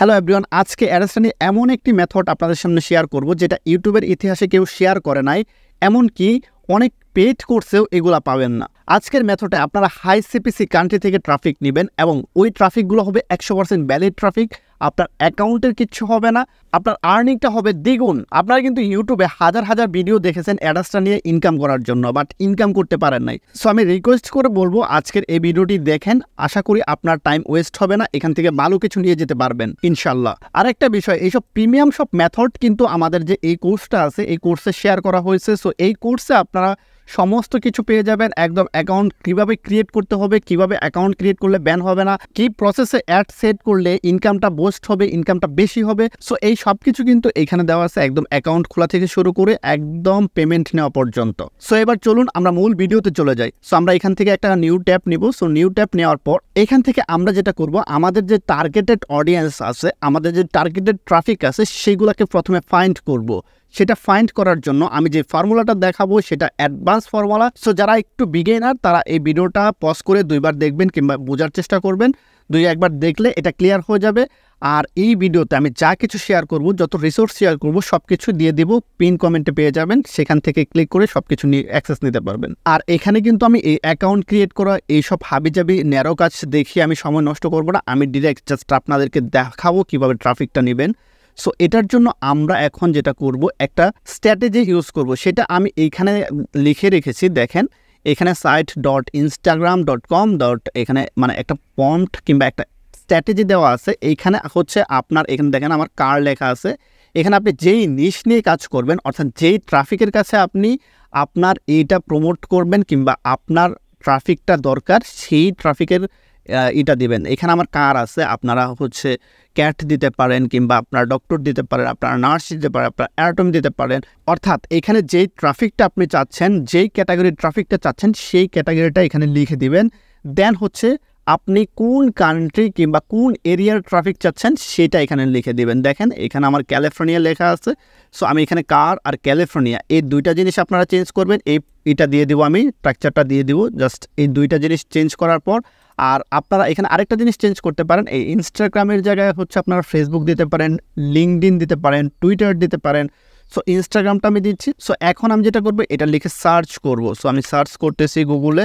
Hello everyone, আজকে অ্যাডসটা নিয়ে এমন একটি মেথড আপনাদের সামনে শেয়ার করব যেটা ইউটিউবের ইতিহাসে কেউ শেয়ার করে নাই, এমনকি অনেক পেড কোর্সেও এগুলা পাবেন না। আজকের মেথডে আপনারা হাই সিপিসি কান্ট্রি থেকে ট্রাফিক নেবেন এবং ওই ট্রাফিকগুলো হবে 100% ভ্যালিড ট্রাফিক। আপনার অ্যাকাউন্টের কিচ্ছু হবে না, আপনার আর্নিংটা হবে দ্বিগুণ। আপনারা কিন্তু ইউটিউবে হাজার হাজার ভিডিও দেখেছেন অ্যাডসটা নিয়ে ইনকাম করার জন্য, বাট ইনকাম করতে পারেন নাই। সো আমি রিকোয়েস্ট করে বলবো আজকের এই ভিডিওটি দেখেন, আশা করি আপনার টাইম ওয়েস্ট হবে না, এখান থেকে ভালো কিছু নিয়ে যেতে পারবেন ইনশাল্লাহ। আরেকটা বিষয়, এইসব প্রিমিয়াম সব মেথড কিন্তু আমাদের যে এই কোর্সটা আছে এই কোর্সে শেয়ার করা হয়েছে। সো এই কোর্সে আপনারা সমস্ত কিছু পেয়ে যাবেন, একদম অ্যাকাউন্ট কীভাবে ক্রিয়েট করতে হবে, কিভাবে অ্যাকাউন্ট ক্রিয়েট করলে ব্যান হবে না, কি প্রসেসে অ্যাড সেট করলে ইনকামটা বুস্ট হবে, ইনকামটা বেশি হবে। সো এই সব কিছু কিন্তু এখানে দেওয়া আছে, একদম অ্যাকাউন্ট খোলা থেকে শুরু করে একদম পেমেন্ট নেওয়া পর্যন্ত। সো এবার চলুন আমরা মূল ভিডিওতে চলে যাই। সো আমরা এখান থেকে একটা নিউ ট্যাব নিব। সো নিউ ট্যাব নেওয়ার পর এখান থেকে আমরা যেটা করব, আমাদের যে টার্গেটেড অডিয়েন্স আছে, আমাদের যে টার্গেটেড ট্রাফিক আছে, সেগুলোকে প্রথমে ফাইন্ড করব। সেটা ফাইন্ড করার জন্য আমি যে ফর্মুলাটা দেখাবো সেটা অ্যাডভান্স ফর্মুলা। সো যারা একটু বিগিনার তারা এই ভিডিওটা পজ করে দুইবার দেখবেন কিংবা বোঝার চেষ্টা করবেন। একবার দেখলে এটা ক্লিয়ার হয়ে যাবে। আর এই ভিডিওতে আমি যা কিছু শেয়ার করব, যত রিসোর্স শেয়ার করব, সব কিছু দিয়ে দিব, পিন কমেন্টে পেয়ে যাবেন, সেখান থেকে ক্লিক করে সব কিছু নিয়ে অ্যাক্সেস নিতে পারবেন। আর এখানে কিন্তু আমি এই অ্যাকাউন্ট ক্রিয়েট করা এইসব হাবিজাবি ন্যারো কাজ দেখিয়ে আমি সময় নষ্ট করব না, আমি ডিরেক্ট জাস্ট আপনাদেরকে দেখাবো কীভাবে ট্রাফিকটা নেবেন। সো এটার জন্য আমরা এখন যেটা করব, একটা স্ট্র্যাটেজি ইউজ করব, সেটা আমি এইখানে লিখে রেখেছি। দেখেন এখানে site.instagram.com এখানে মানে একটা প্রম্পট কিংবা একটা স্ট্র্যাটেজি দেওয়া আছে। এইখানে হচ্ছে আপনার, এখানে দেখেন আমার কার লেখা আছে। এখানে আপনি যেই নিশ নিয়ে কাজ করবেন, অর্থাৎ যেই ট্রাফিকের কাছে আপনি আপনার এইটা প্রমোট করবেন কিংবা আপনার ট্রাফিকটা দরকার, সেই ট্রাফিকের এটা দিবেন। এখানে আমার কার আছে, আপনারা হচ্ছে ক্যাট দিতে পারেন কিংবা আপনার ডক্টর দিতে পারেন, আপনার নার্স দিতে পারেন, আপনার অ্যাটম দিতে পারেন। অর্থাৎ এখানে যেই ট্রাফিকটা আপনি চাচ্ছেন, যেই ক্যাটাগরির ট্রাফিকটা চাচ্ছেন, সেই ক্যাটাগরিটা এখানে লিখে দিবেন। দেন হচ্ছে আপনি কোন কান্ট্রি কিংবা কোন এরিয়ার ট্রাফিক চাচ্ছেন সেটা এখানে লিখে দিবেন। দেখেন এখানে আমার ক্যালিফোর্নিয়া লেখা আছে। সো আমি এখানে কার আর ক্যালিফোর্নিয়া এই দুইটা জিনিস আপনারা চেঞ্জ করবেন। এটা দিয়ে দিব, আমি স্ট্রাকচারটা দিয়ে দিব। জাস্ট এই দুইটা জিনিস চেঞ্জ করার পর আর আপনারা এখানে আরেকটা জিনিস চেঞ্জ করতে পারেন। এই ইনস্টাগ্রামের জায়গায় হচ্ছে আপনারা ফেসবুক দিতে পারেন, লিঙ্কডইন দিতে পারেন, টুইটার দিতে পারেন। সো ইনস্টাগ্রামটা আমি দিচ্ছি। সো এখন আমি যেটা করবো, এটা লিখে সার্চ করব। সো আমি সার্চ করতেছি গুগলে।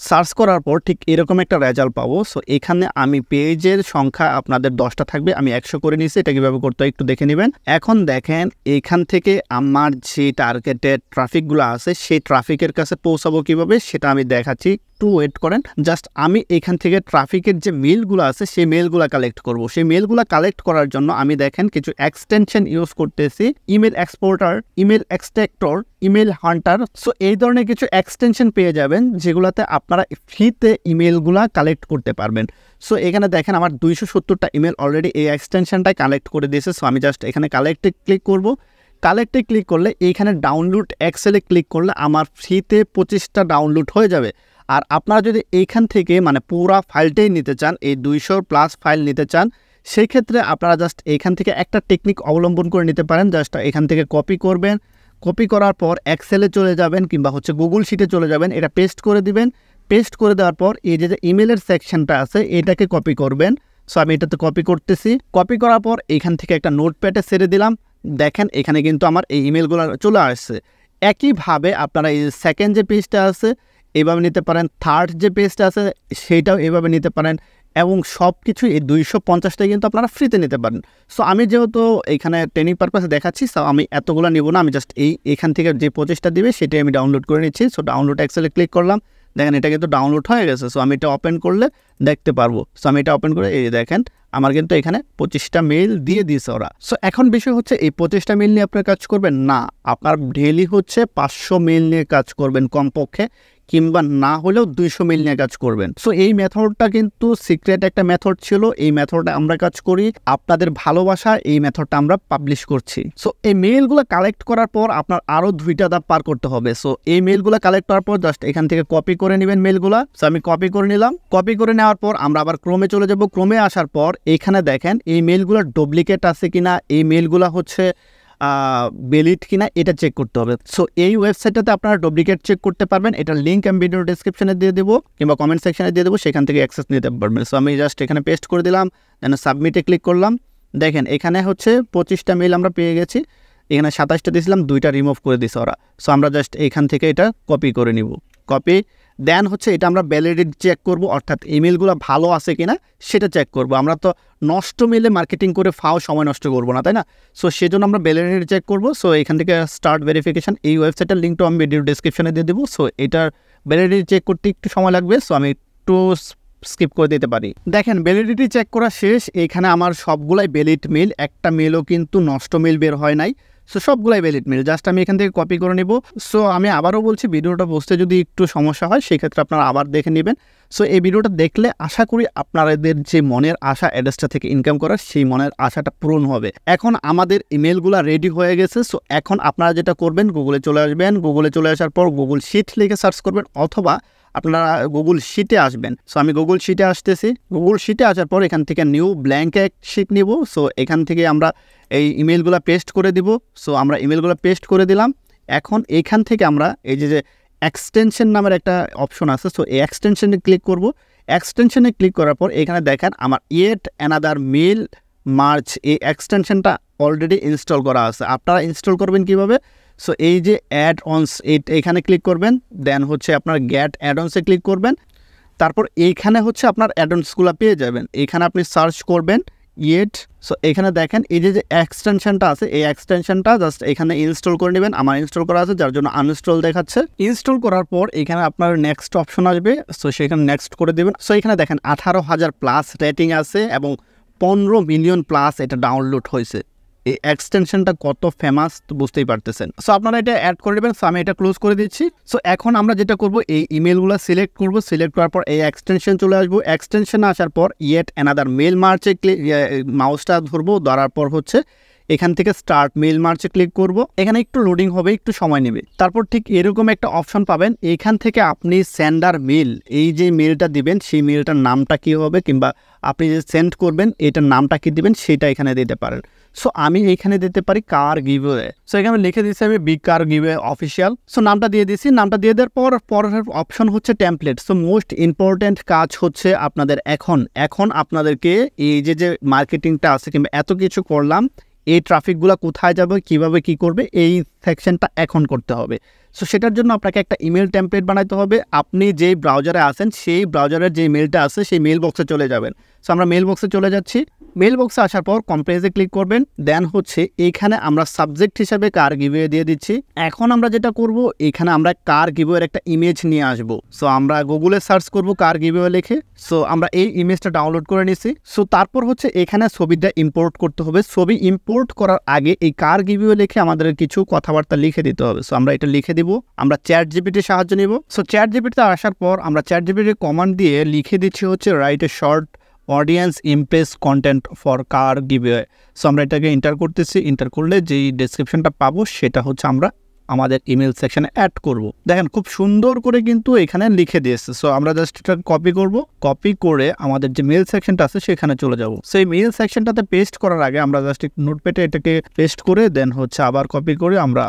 সার্চ করার পর ঠিক এরকম একটা রেজাল্ট পাবো। সো এখানে আমি পেজের সংখ্যা আপনাদের 10টা থাকবে, আমি 100 করে নিয়েছি। এটা কীভাবে করতে হয় একটু দেখে নেবেন। এখন দেখেন এখান থেকে আমার যে টার্গেটেড ট্রাফিকগুলো আছে সেই ট্রাফিকের কাছে পৌঁছাবো কীভাবে সেটা আমি দেখাচ্ছি, একটু ওয়েট করেন। জাস্ট আমি এখান থেকে ট্রাফিকের যে মেলগুলো আছে সেই মেলগুলো কালেক্ট করব। সেই মেলগুলো কালেক্ট করার জন্য আমি দেখেন কিছু এক্সটেনশন ইউজ করতেছি, email exporter, email extractor, email Hunter. So এই ধরনের কিছু এক্সটেনশন পেয়ে যাবেন যেগুলোতে আপনারা ফ্রিতে ইমেলগুলো কালেক্ট করতে পারবেন। সো এখানে দেখেন আমার 270টা ইমেল অলরেডি এই এক্সটেনশনটাই কালেক্ট করে দিয়েছে। সো আমি জাস্ট এখানে কালেক্টে ক্লিক করব। কালেক্টে ক্লিক করলে এইখানে ডাউনলোড এক্সেলে ক্লিক করলে আমার ফ্রিতে 25টা ডাউনলোড হয়ে যাবে। আর আপনারা যদি এইখান থেকে মানে পুরা ফাইলটাই নিতে চান, এই 200+ ফাইল নিতে চান, সেই ক্ষেত্রে আপনারা জাস্ট এইখান থেকে একটা টেকনিক অবলম্বন করে নিতে পারেন। জাস্ট এখান থেকে কপি করবেন, কপি করার পর এক্সেলে চলে যাবেন কিংবা হচ্ছে গুগল শিটে চলে যাবেন, এটা পেস্ট করে দিবেন। পেস্ট করে দেওয়ার পর এই যে ইমেলের সেকশনটা আছে এটাকে কপি করবেন। সো আমি এটাতে কপি করতেছি। কপি করার পর এখান থেকে একটা নোটপ্যাডে ছেড়ে দিলাম। দেখেন এখানে কিন্তু আমার এই ইমেলগুলো চলে আসছে। একইভাবে আপনারা এই সেকেন্ড যে পেজটা আছে এইভাবে নিতে পারেন, থার্ড যে পেজটা আছে সেইটাও এইভাবে নিতে পারেন, এবং সব কিছু এই 250টাই কিন্তু আপনারা ফ্রিতে নিতে পারেন। সো আমি যেহেতু এখানে ট্রেনিং পারপাসে দেখাচ্ছি, সো আমি এতগুলো নেব না, আমি জাস্ট এখান থেকে যে প্রচেষ্টা দিবে সেটাই আমি ডাউনলোড করে নিচ্ছি। সো ডাউনলোড এক্সেলে ক্লিক করলাম, দেখেন এটা কিন্তু ডাউনলোড হয়ে গেছে। সো আমি এটা ওপেন করলে দেখতে পারবো। সো আমি এটা ওপেন করে এই দেখেন আমার কিন্তু এখানে 25টা মেল দিয়ে দিয়েছে ওরা। সো এখন বিষয় হচ্ছে এই 25টা মেল নিয়ে আপনার কাজ করবেন না, আপনার ডেইলি হচ্ছে 500 মেল নিয়ে কাজ করবেন কমপক্ষে, কিংবা না হলেও 200 মেল নিয়ে কাজ করবেন। সো এই মেথডটা কিন্তু সিক্রেট একটা মেথড ছিল, এই মেথডে আমরা কাজ করি, আপনাদের ভালোবাসা এই মেথডটা আমরা পাবলিশ করছি। সো এই মেলগুলো কালেক্ট করার পর আপনার আরও 2টা ধাপ পার করতে হবে। সো এই মেলগুলো কালেক্ট করার পর জাস্ট এখান থেকে কপি করে নেবেন মেলগুলো। সো আমি কপি করে নিলাম। কপি করে নেওয়ার পর আমরা আবার ক্রোমে চলে যাব। ক্রোমে আসার পর এখানে দেখেন এই মেলগুলো ডুপ্লিকেট আছে কিনা, এই মেলগুলো হচ্ছে ভ্যালিড কিনা এটা চেক করতে হবে। সো এই ওয়েবসাইটটাতে আপনারা ডুপ্লিকেট চেক করতে পারবেন। এটার লিঙ্ক আমি ভিডিও ডিসক্রিপশনে দিয়ে দেবো কিংবা কমেন্ট সেকশনে দিয়ে দেবো, সেখান থেকে অ্যাক্সেস নিতে পারবেন। সো আমি জাস্ট এখানে পেস্ট করে দিলাম, দেন সাবমিটে ক্লিক করলাম। দেখেন এখানে হচ্ছে 25টা মেল আমরা পেয়ে গেছি, এখানে 27টা দিয়েছিলাম, 2টা রিমুভ করে দিছে ওরা। সো আমরা জাস্ট এখান থেকে এটা কপি করে নিব, কপি দেন হচ্ছে এটা আমরা ভ্যালিডিটি চেক করব, অর্থাৎ ইমেলগুলো ভালো আছে কিনা সেটা চেক করব। আমরা তো নষ্ট মেলে মার্কেটিং করে সময় নষ্ট করব না, তাই না? সো সেজন্য আমরা ভ্যালিডিটি চেক করব। সো এখান থেকে স্টার্ট ভেরিফিকেশন, এই ওয়েবসাইটের লিঙ্কটা আমি ভিডিও ডিসক্রিপশনে দিয়ে দেবো। সো এটার ভ্যালিডিটি চেক করতে একটু সময় লাগবে, সো আমি একটু স্কিপ করে দিতে পারি। দেখেন ভ্যালিডিটি চেক করা শেষ, এখানে আমার সবগুলাই ভ্যালিড মেল, একটা মেলও কিন্তু নষ্ট মেল বের হয় নাই। সো সবগুলাই ভ্যালিড মেল, জাস্ট আমি এখান থেকে কপি করে নেব। সো আমি আবারও বলছি, ভিডিওটা বুঝতে যদি একটু সমস্যা হয় সেক্ষেত্রে আপনারা আবার দেখে নেবেন। সো এই ভিডিওটা দেখলে আশা করি আপনাদের যে মনের আশা অ্যাড্রেসটা থেকে ইনকাম করার, সেই মনের আশাটা পূরণ হবে। এখন আমাদের ইমেলগুলো রেডি হয়ে গেছে। সো এখন আপনারা যেটা করবেন, গুগলে চলে আসবেন, গুগলে চলে আসার পর গুগল শিট লিখে সার্চ করবেন, অথবা আপনারা গুগল শিটে আসবেন। সো আমি গুগল শিটে আসতেছি, গুগল শিটে আসার পর এখান থেকে নিউ ব্ল্যাঙ্ক এক শিট নিব। সো এখান থেকে আমরা এই ইমেলগুলো পেস্ট করে দিব। সো আমরা ইমেলগুলো পেস্ট করে দিলাম। এখন এখান থেকে আমরা এই যে এক্সটেনশন নামের একটা অপশন আছে, সো এই এক্সটেনশনে ক্লিক করব। এক্সটেনশনে ক্লিক করার পর এখানে দেখেন আমার ইয়েট অ্যানাদার মেল মার্চ, এই এক্সটেনশনটা অলরেডি ইনস্টল করা আছে। আপনারা ইনস্টল করবেন কিভাবে? সো এই যে অ্যাড অনস, এইখানে ক্লিক করবেন, দেন হচ্ছে আপনার গেট অ্যাড অনসে ক্লিক করবেন। তারপর এইখানে হচ্ছে আপনার অ্যাডন্সগুলো পেয়ে যাবেন, এইখানে আপনি সার্চ করবেন ইয়েট। সো এখানে দেখেন এই যে এক্সটেনশনটা আছে, এই এক্সটেনশনটা জাস্ট এখানে ইনস্টল করে নেবেন। আমার ইনস্টল করা আছে, যার জন্য আনইনস্টল দেখাচ্ছে। ইনস্টল করার পর এখানে আপনার নেক্সট অপশন আসবে, সো সেখানে নেক্সট করে দেবেন। সো এখানে দেখেন 18,000 প্লাস রেটিং আছে এবং 15 মিলিয়ন প্লাস এটা ডাউনলোড হয়েছে। এই এক্সটেনশনটা কত ফেমাস তো বুঝতেই পারতেছেন। সো আপনারা এটা অ্যাড করে দেবেন। সো আমি এটা ক্লোজ করে দিচ্ছি। সো এখন আমরা যেটা করব, এই ইমেলগুলো সিলেক্ট করব, সিলেক্ট করার পর এই এক্সটেনশন চলে আসবো। এক্সটেনশনে আসার পর ইয়েট অ্যানাদার মেল মার্চে মাউসটা ধরবো, ধরার পর হচ্ছে এখান থেকে স্টার্ট মেল মার্চে ক্লিক করব। এখানে একটু লোডিং হবে, একটু সময় নেবে। তারপর ঠিক এরকম একটা অপশন পাবেন, এখান থেকে আপনি সেন্ডার মেল, এই যে মেলটা দিবেন সেই মেলটার নামটা কী হবে, কিংবা আপনি যে সেন্ড করবেন এটার নামটা কী দিবেন সেটা এখানে দিতে পারেন। সো আমি এইখানে দিতে পারি কার গিভওয়ে। সো এখানে লিখে দিচ্ছি আমি বিগ কার গিভওয়ে অফিসিয়াল। সো নামটা দিয়ে দিচ্ছি। নামটা দিয়ে দেওয়ার পর পরের অপশন হচ্ছে টেমপ্লেট। সো মোস্ট ইম্পর্ট্যান্ট কাজ হচ্ছে আপনাদের এখন আপনাদেরকে এই যে মার্কেটিংটা আছে কিংবা এত কিছু করলাম, এই ট্রাফিকগুলো কোথায় যাবে, কিভাবে কি করবে, এই সেকশনটা এখন করতে হবে। সো সেটার জন্য আপনাকে একটা ইমেল টেমপ্লেট বানাইতে হবে। আপনি যেই ব্রাউজারে আছেন সেই ব্রাউজারের যে মেলটা আছে সেই মেল বক্সে চলে যাবেন। সো আমরা মেল বক্সে চলে যাচ্ছি। মেল বক্সে আসার পর কম্প্রেসে ক্লিক করবেন, দেন হচ্ছে এইখানে আমরা সাবজেক্ট হিসাবে কার গিভওয়ে দিয়ে দিচ্ছি। এখন আমরা যেটা করব, এখানে আমরা কার গিভওয়ের একটা ইমেজ নিয়ে আসব। সো আমরা গুগলে সার্চ করব কার গিভওয়ে লিখে। সো আমরা এই ইমেজটা ডাউনলোড করে নিছি। সো তারপর হচ্ছে এখানে ছবিটা ইম্পোর্ট করতে হবে। ছবি ইম্পোর্ট করার আগে এই কার গিভওয়ে লিখে আমাদের কিছু কথাবার্তা লিখে দিতে হবে। সো আমরা এটা লিখে দিব। আমরা চ্যাট জিপিটির সাহায্য নিব। সো চ্যাট জিপিটিতে আসার পর আমরা চ্যাট জিপিটির কমান্ড দিয়ে লিখে দিচ্ছি হচ্ছে write a short audience Impress content for car giveaway. So আমরা এটাকে এন্টার করতেছি। এন্টার করলে যেই ডেসক্রিপশনটা পাবো সেটা হচ্ছে আমরা আমাদের ইমেল সেকশনে অ্যাড করব। দেখেন খুব সুন্দর করে কিন্তু এখানে লিখে দিয়েছে। সো আমরা জাস্ট এটা কপি করব, কপি করে আমাদের যে মেল সেকশনটা আছে সেখানে চলে যাব। সো এই মেল সেকশনটাতে পেস্ট করার আগে আমরা জাস্ট নোটপ্যাডে এটাকে পেস্ট করে দেন হচ্ছে আবার কপি করে আমরা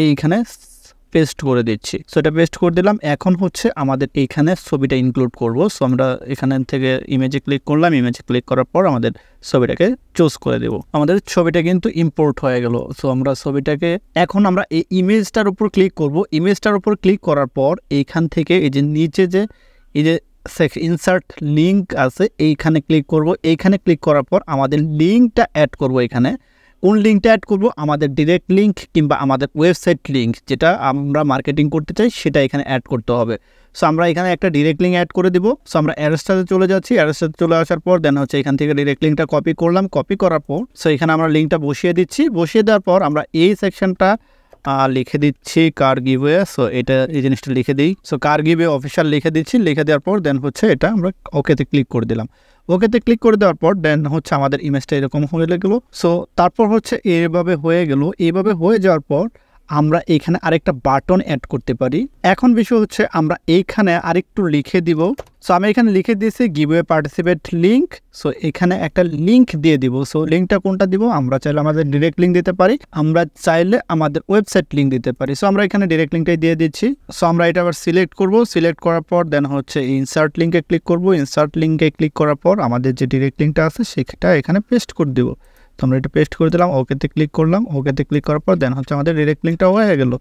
এইখানে পেস্ট করে দিচ্ছি। সো এটা পেস্ট করে দিলাম। এখন হচ্ছে আমাদের এইখানে ছবিটা ইনক্লুড করব। সো আমরা এখানে থেকে ইমেজে ক্লিক করলাম। ইমেজে ক্লিক করার পর আমাদের ছবিটাকে চুজ করে দেব। আমাদের ছবিটা কিন্তু ইম্পোর্ট হয়ে গেল। সো আমরা ছবিটাকে এখন আমরা এই ইমেজটার উপর ক্লিক করব। ইমেজটার উপর ক্লিক করার পর এইখান থেকে এই যে নিচে যে এই যে ইনসার্ট লিঙ্ক আছে এইখানে ক্লিক করব। এইখানে ক্লিক করার পর আমাদের লিঙ্কটা অ্যাড করব। এখানে কোন লিঙ্কটা অ্যাড করব, আমাদের ডিরেক্ট লিঙ্ক কিংবা আমাদের ওয়েবসাইট লিঙ্ক যেটা আমরা মার্কেটিং করতে চাই সেটা এখানে অ্যাড করতে হবে। সো আমরা এখানে একটা ডিরেক্ট লিঙ্ক অ্যাড করে দিব। সো আমরা অ্যাড্রেসটাতে চলে যাচ্ছি। অ্যাড্রেসটাতে চলে আসার পর দেন হচ্ছে এখান থেকে ডিরেক্ট লিঙ্কটা কপি করলাম। কপি করার পর সো এখানে আমরা লিঙ্কটা বসিয়ে দিচ্ছি। বসিয়ে দেওয়ার পর আমরা এই সেকশনটা লিখে দিচ্ছি কার গিভওয়ে। সো এটা এই জিনিসটা লিখে দিই। সো কার গিভওয়ে অফিসিয়াল লিখে দিচ্ছি। লিখে দেওয়ার পর দেন হচ্ছে এটা আমরা ওকেতে ক্লিক করে দিলাম। ওকেতে ক্লিক করে দেওয়ার পর দেন হচ্ছে আমাদের ইমেজটা এরকম হয়ে গেলো। সো তারপর হচ্ছে এইভাবে হয়ে গেল। এইভাবে হয়ে যাওয়ার পর আমরা এখানে আরেকটা বাটন অ্যাড করতে পারি। এখন বিষয় হচ্ছে আমরা এইখানে আরেকটু লিখে দিব। সো আমি এখানে লিখে দিয়েছি গিভওয়ে পার্টিসিপেট লিঙ্ক। সো এখানে একটা লিঙ্ক দিয়ে দিব। সো লিঙ্কটা কোনটা দিব? আমরা চাইলে আমাদের ডিরেক্ট লিঙ্ক দিতে পারি, আমরা চাইলে আমাদের ওয়েবসাইট লিঙ্ক দিতে পারি। সো আমরা এখানে ডিরেক্ট লিঙ্কটাই দিয়ে দিচ্ছি। সো আমরা এটা আবার সিলেক্ট করব, সিলেক্ট করার পর দেন হচ্ছে ইনসার্ট লিঙ্কে ক্লিক করব। ইনসার্ট লিঙ্কে ক্লিক করার পর আমাদের যে ডিরেক্ট লিঙ্কটা আছে সেটা এখানে পেস্ট করে দিব। তো আমরা এটা পেস্ট করে দিলাম, ওকেতে ক্লিক করলাম। ওকেতে ক্লিক করার পর দেন হচ্ছে আমাদের ডিরেক্ট লিঙ্কটা হয়ে গেল।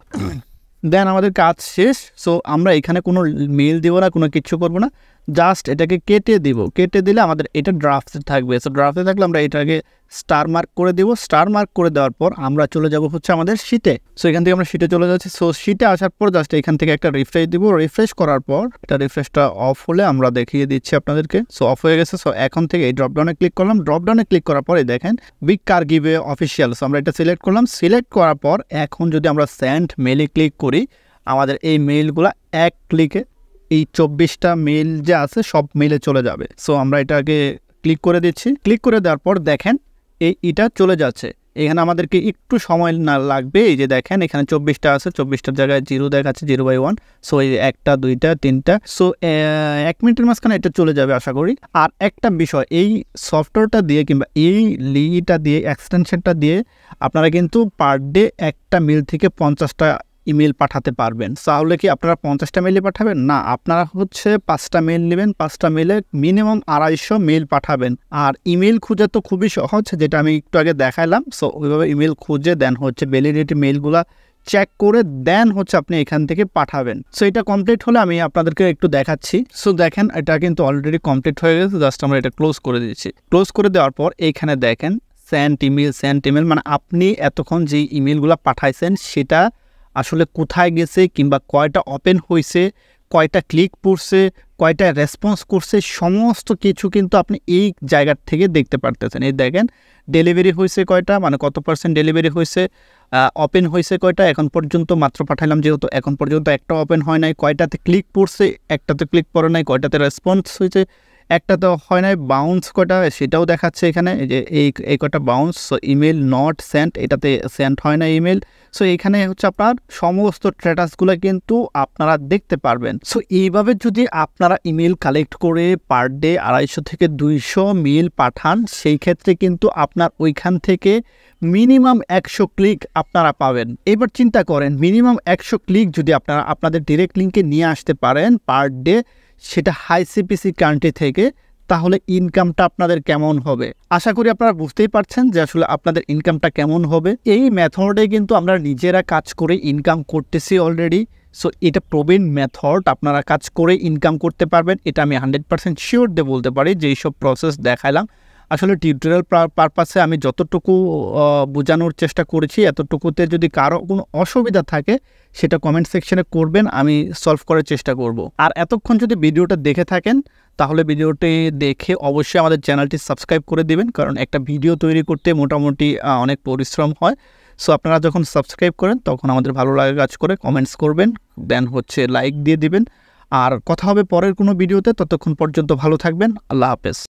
দেন আমাদের কাজ শেষ। সো আমরা এখানে কোনো মেল দিব না, কোনো কিছু করবো না, জাস্ট এটাকে কেটে দিব। কেটে দিলে আমাদের এটা ড্রাফটে থাকবে। সো ড্রাফটে থাকলে আমরা এটাকে স্টার মার্ক করে দিব। স্টার মার্ক করে দেওয়ার পর আমরা চলে যাব হচ্ছে আমাদের শিটে। সো এখান থেকে আমরা শিটে চলে যাচ্ছি। সো শিটে আসার পর জাস্ট এখান থেকে একটা রিফ্রেশ দিব। রিফ্রেশ করার পর এটা রিফ্রেশটা অফ হলে আমরা দেখিয়ে দিচ্ছি আপনাদেরকে। সো অফ হয়ে গেছে। সো এখন থেকে এই ড্রপডাউনে ক্লিক করলাম। ড্রপডাউনে ক্লিক করার পরে দেখেন বিগ কার গিভওয়ে অফিসিয়াল। সো আমরা এটা সিলেক্ট করলাম। সিলেক্ট করার পর এখন যদি আমরা সেন্ড মেলে ক্লিক করি, আমাদের এই মেইলগুলো এক ক্লিকে এই 24টা মেইল যে আছে সব মেইলে চলে যাবে। সো আমরা এটাকে ক্লিক করে দিচ্ছি। ক্লিক করে দেওয়ার পর দেখেন এটা চলে যাচ্ছে। এখানে আমাদেরকে একটু সময় না লাগবে। এই যে দেখেন এখানে 24টা আছে, 24টার জায়গায় 0 দেখাচ্ছে, 0/1। সো এই 1টা 2টা 3টা। সো 1 মিনিটের মাঝখানে এটা চলে যাবে আশা করি। আর একটা বিষয়, এই সফটওয়্যারটা দিয়ে কিংবা এই লিটা দিয়ে এক্সটেনশনটা দিয়ে আপনারা কিন্তু পার ডে একটা মেইল থেকে 50টা ইমেল পাঠাতে পারবেন। তাহলে কি আপনারা 50টা মেইলে পাঠাবেন? না, আপনারা হচ্ছে 5টা মেইল নেবেন, 5টা মেইলে মিনিমাম 250 মেইল পাঠাবেন। আর ইমেল খুঁজে তো খুবই সহজ, যেটা আমি একটু আগে দেখাইলাম। সো ওইভাবে ইমেল খুঁজে দেন হচ্ছে ভ্যালিডিটি মেইলগুলো চেক করে দেন হচ্ছে আপনি এখান থেকে পাঠাবেন। সো এটা কমপ্লিট হলে আমি আপনাদেরকে একটু দেখাচ্ছি। সো দেখেন এটা কিন্তু অলরেডি কমপ্লিট হয়ে গেছে। জাস্ট আমরা এটা ক্লোজ করে দিচ্ছি। ক্লোজ করে দেওয়ার পর এইখানে দেখেন সেন্ট ইমেল, মানে আপনি এতক্ষণ যে ইমেলগুলো পাঠাইছেন সেটা আসলে কোথায় গেছে কিংবা কয়টা ওপেন হয়েছে, কয়টা ক্লিক পড়ছে, কয়টা রেসপন্স করছে, সমস্ত কিছু কিন্তু আপনি এই জায়গার থেকে দেখতে পারতেছেন। এই দেখেন ডেলিভারি হয়েছে কয়টা, মানে কত % ডেলিভারি হয়েছে, ওপেন হয়েছে কয়টা, এখন পর্যন্ত মাত্র পাঠাইলাম যেহেতু এখন পর্যন্ত একটা ওপেন হয় নাই, কয়টাতে ক্লিক পড়ছে, একটাতে ক্লিক পড়ে নাই, কয়টাতে রেসপন্স হয়েছে, একটা তো হয় নাই, বাউন্স কয়টা সেটাও দেখাচ্ছে এখানে। এই যে এই কয়টা bounce. So email not sent, এটাতে সেন্ট হয় না ইমেল। সো এইখানে হচ্ছে আপনার সমস্ত স্ট্যাটাসগুলো কিন্তু আপনারা দেখতে পারবেন। সো এইভাবে যদি আপনারা ইমেল কালেক্ট করে পার ডে 250 থেকে 200 মেল পাঠান, সেই ক্ষেত্রে কিন্তু আপনার ওইখান থেকে মিনিমাম 100 ক্লিক আপনারা পাবেন। এবার চিন্তা করেন মিনিমাম 100 ক্লিক যদি আপনারা আপনাদের ডিরেক্ট লিঙ্কে নিয়ে আসতে পারেন পার ডে, সেটা হাই সিপিসি কান্ট্রি থেকে, তাহলে ইনকামটা আপনাদের কেমন হবে? আশা করি আপনারা বুঝতেই পারছেন যে আসলে আপনাদের ইনকামটা কেমন হবে। এই মেথডে কিন্তু আমরা নিজেরা কাজ করে ইনকাম করতেছি অলরেডি। সো এটা প্রবীণ মেথড, আপনারা কাজ করে ইনকাম করতে পারবেন। এটা আমি 100% শিওর দিয়ে বলতে পারি যে এইসব প্রসেস দেখাইলাম। আসলে টিউটোরিয়াল পারপাসে আমি যতটুকু বোঝানোর চেষ্টা করেছি, এতটুকুতে যদি কারো কোনো অসুবিধা থাকে সেটা কমেন্ট সেকশনে করবেন, আমি সলভ করার চেষ্টা করব। আর এতক্ষণ যদি ভিডিওটা দেখে থাকেন তাহলে ভিডিওটি দেখে অবশ্যই আমাদের চ্যানেলটি সাবস্ক্রাইব করে দিবেন, কারণ একটা ভিডিও তৈরি করতে মোটামুটি অনেক পরিশ্রম হয়। সো আপনারা যখন সাবস্ক্রাইব করেন তখন আমাদের ভালো লাগে কাজ করে, কমেন্টস করবেন, দেন হচ্ছে লাইক দিয়ে দিবেন। আর কথা হবে পরের কোনো ভিডিওতে। ততক্ষণ পর্যন্ত ভালো থাকবেন। আল্লাহ হাফেজ।